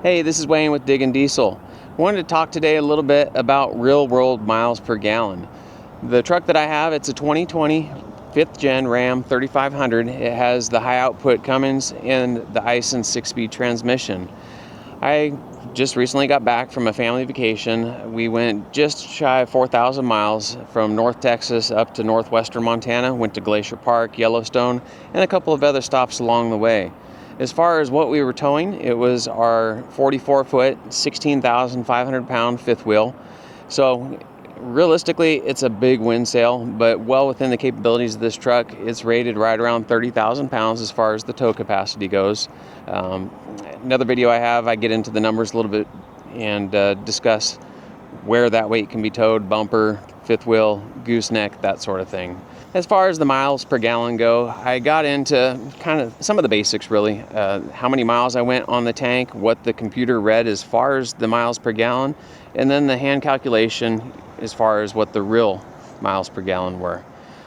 Hey, this is Wayne with Diggin' Diesel. I wanted to talk today a little bit about real-world miles per gallon. The truck that I have, it's a 2020 5th gen Ram 3500. It has the high output Cummins and the Ison 6-speed transmission. I just recently got back from a family vacation. We went just shy of 4,000 miles from North Texas up to northwestern Montana, went to Glacier Park, Yellowstone, and a couple of other stops along the way. As far as what we were towing, it was our 44-foot, 16,500 pound fifth wheel. So realistically, it's a big wind sail, but well within the capabilities of this truck. It's rated right around 30,000 pounds as far as the tow capacity goes. Another video I have, I get into the numbers a little bit and discuss where that weight can be towed: bumper, fifth wheel, gooseneck, that sort of thing. As far as the miles per gallon go, I got into kind of some of the basics really. How many miles I went on the tank, what the computer read as far as the miles per gallon, and then the hand calculation as far as what the real miles per gallon were.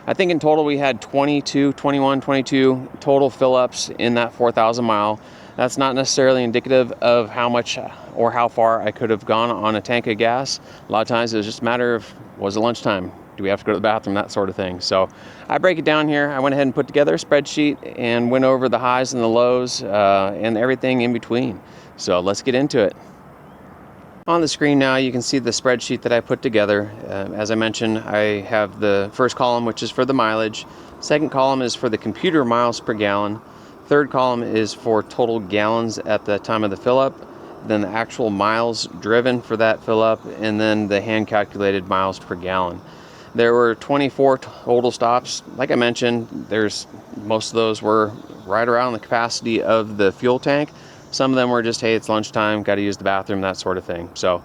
I think in total we had 22 total fill-ups in that 4,000 mile. That's not necessarily indicative of how much or how far I could have gone on a tank of gas. A lot of times it was just a matter of, was it lunchtime? Do we have to go to the bathroom? That sort of thing. So I break it down here. I went ahead and put together a spreadsheet and went over the highs and the lows and everything in between. So let's get into it. On the screen now, you can see the spreadsheet that I put together. As I mentioned, I have the first column, which is for the mileage. Second column is for the computer miles per gallon. Third column is for total gallons at the time of the fill up. Then the actual miles driven for that fill up, and then the hand calculated miles per gallon. There were 24 total stops. Like I mentioned, most of those were right around the capacity of the fuel tank. Some of them were just, hey, it's lunchtime, got to use the bathroom, that sort of thing. So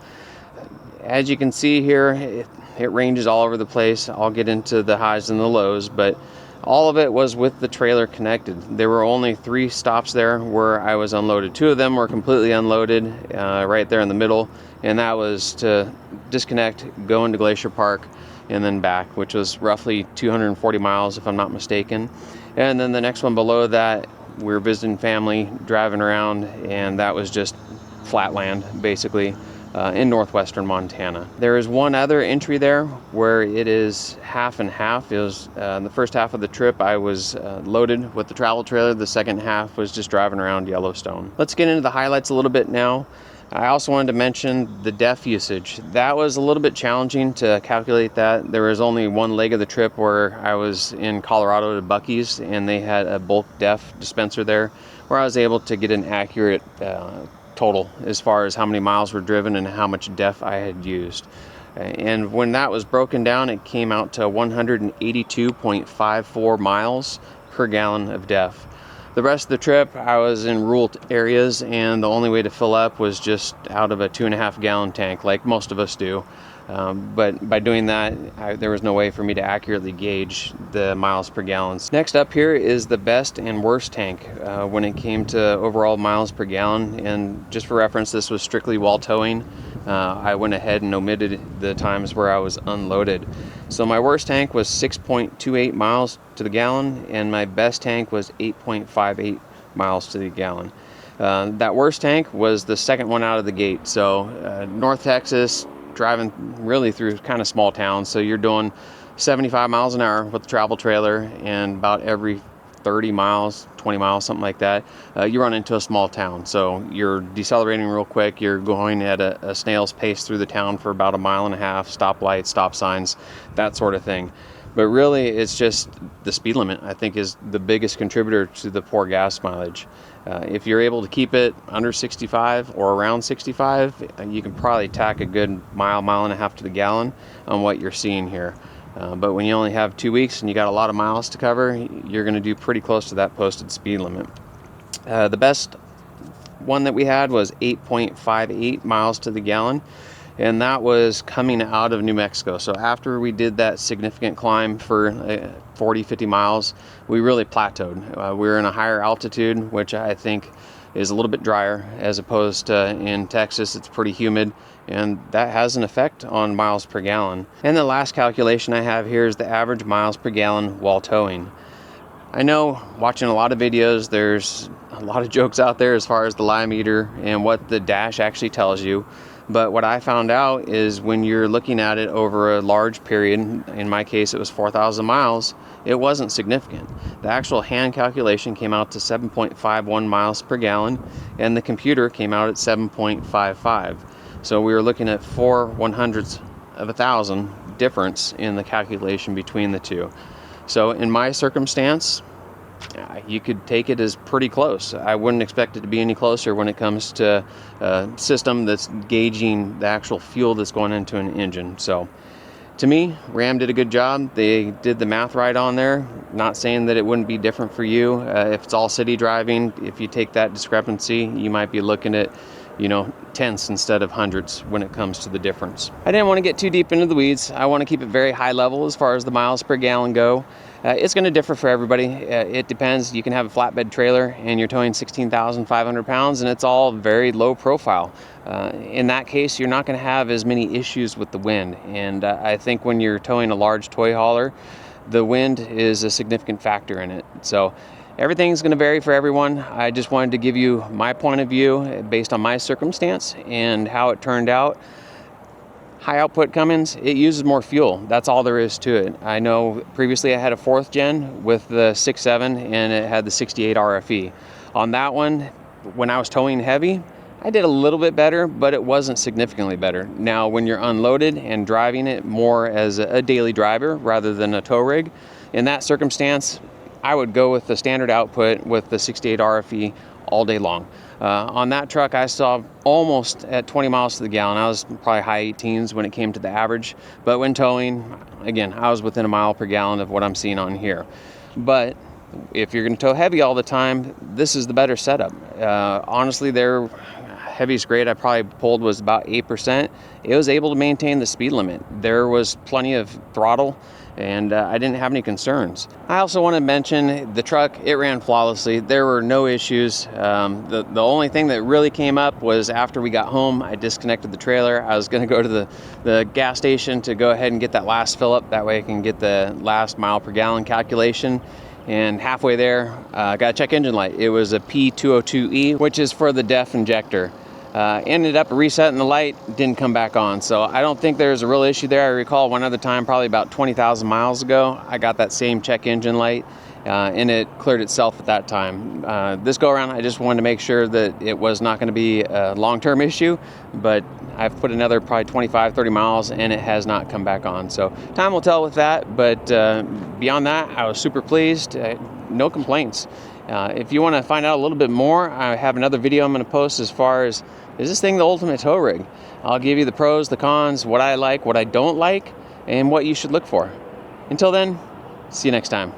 as you can see here, it ranges all over the place. I'll get into the highs and the lows, but all of it was with the trailer connected. There were only 3 stops there where I was unloaded. 2 of them were completely unloaded right there in the middle, and that was to disconnect, go into Glacier Park, and then back, which was roughly 240 miles if I'm not mistaken. And then the next one below that, we were visiting family, driving around, and that was just flat land basically in northwestern Montana. There is one other entry there where it is half and half. It was the first half of the trip I was loaded with the travel trailer. The second half was just driving around Yellowstone. Let's get into the highlights a little bit now. I also wanted to mention the DEF usage. That was a little bit challenging to calculate that. There was only one leg of the trip where I was in Colorado to Buc-ee's, and they had a bulk DEF dispenser there where I was able to get an accurate total as far as how many miles were driven and how much DEF I had used. And when that was broken down, it came out to 182.54 miles per gallon of DEF. The rest of the trip, I was in rural areas, and the only way to fill up was just out of a 2.5 gallon tank, like most of us do. But by doing that, there was no way for me to accurately gauge the miles per gallon. Next up here is the best and worst tank when it came to overall miles per gallon. And just for reference, this was strictly while towing. I went ahead and omitted the times where I was unloaded. So my worst tank was 6.28 miles to the gallon, and my best tank was 8.58 miles to the gallon. That worst tank was the second one out of the gate. So North Texas, driving really through kind of small towns. So you're doing 75 miles an hour with the travel trailer, and about every 30 miles, 20 miles, something like that, you run into a small town. So you're decelerating real quick. You're going at a snail's pace through the town for about 1.5 miles, stoplights, stop signs, that sort of thing. But really, it's just the speed limit, I think, is the biggest contributor to the poor gas mileage. If you're able to keep it under 65 or around 65, you can probably tack a good mile and a half to the gallon on what you're seeing here. But when you only have 2 weeks and you got a lot of miles to cover, you're going to do pretty close to that posted speed limit. The best one that we had was 8.58 miles to the gallon, and that was coming out of New Mexico. So after we did that significant climb for 40-50 miles, we really plateaued. We were in a higher altitude, which I think is a little bit drier, as opposed to in Texas. It's pretty humid, and that has an effect on miles per gallon. And the last calculation I have here is the average miles per gallon while towing. I know watching a lot of videos, there's a lot of jokes out there as far as the lie meter and what the dash actually tells you. But what I found out is when you're looking at it over a large period, in my case it was 4,000 miles, it wasn't significant. The actual hand calculation came out to 7.51 miles per gallon, and the computer came out at 7.55. So we were looking at 4/100ths of a thousand difference in the calculation between the two. So in my circumstance, you could take it as pretty close. I wouldn't expect it to be any closer when it comes to a system that's gauging the actual fuel that's going into an engine. So to me, Ram did a good job. They did the math right on there. Not saying that it wouldn't be different for you. If it's all city driving, if you take that discrepancy, you might be looking at, tenths instead of hundredths when it comes to the difference. I didn't want to get too deep into the weeds. I want to keep it very high level as far as the miles per gallon go. It's going to differ for everybody. It depends. You can have a flatbed trailer and you're towing 16,500 pounds and it's all very low profile. In that case, you're not going to have as many issues with the wind. And I think when you're towing a large toy hauler, the wind is a significant factor in it. So everything's going to vary for everyone. I just wanted to give you my point of view based on my circumstance and how it turned out. High output Cummins, it uses more fuel. That's all there is to it. I know previously I had a 4th gen with the 6.7 and it had the 68 RFE. On that one, when I was towing heavy, I did a little bit better, but it wasn't significantly better. Now, when you're unloaded and driving it more as a daily driver rather than a tow rig, in that circumstance, I would go with the standard output with the 68 RFE all day long. On that truck, I saw almost at 20 miles to the gallon. I was probably high 18s when it came to the average. But when towing, again, I was within a mile per gallon of what I'm seeing on here. But if you're going to tow heavy all the time, this is the better setup. Honestly, their heaviest grade I probably pulled was about 8%. It was able to maintain the speed limit. There was plenty of throttle, and I didn't have any concerns. I also want to mention the truck, it ran flawlessly. There were no issues. The only thing that really came up was after we got home, I disconnected the trailer. I was going to go to the gas station to go ahead and get that last fill up. That way I can get the last mile per gallon calculation. And halfway there, I got a check engine light. It was a P202E, which is for the DEF injector. Ended up resetting the light, didn't come back on. So I don't think there's a real issue there. I recall one other time, probably about 20,000 miles ago, I got that same check engine light and it cleared itself at that time. This go around, I just wanted to make sure that it was not going to be a long-term issue, but I've put another probably 25, 30 miles and it has not come back on. So time will tell with that, but beyond that, I was super pleased. No complaints. If you want to find out a little bit more, I have another video I'm going to post as far as, is this thing the ultimate tow rig? I'll give you the pros, the cons, what I like, what I don't like, and what you should look for. Until then, see you next time.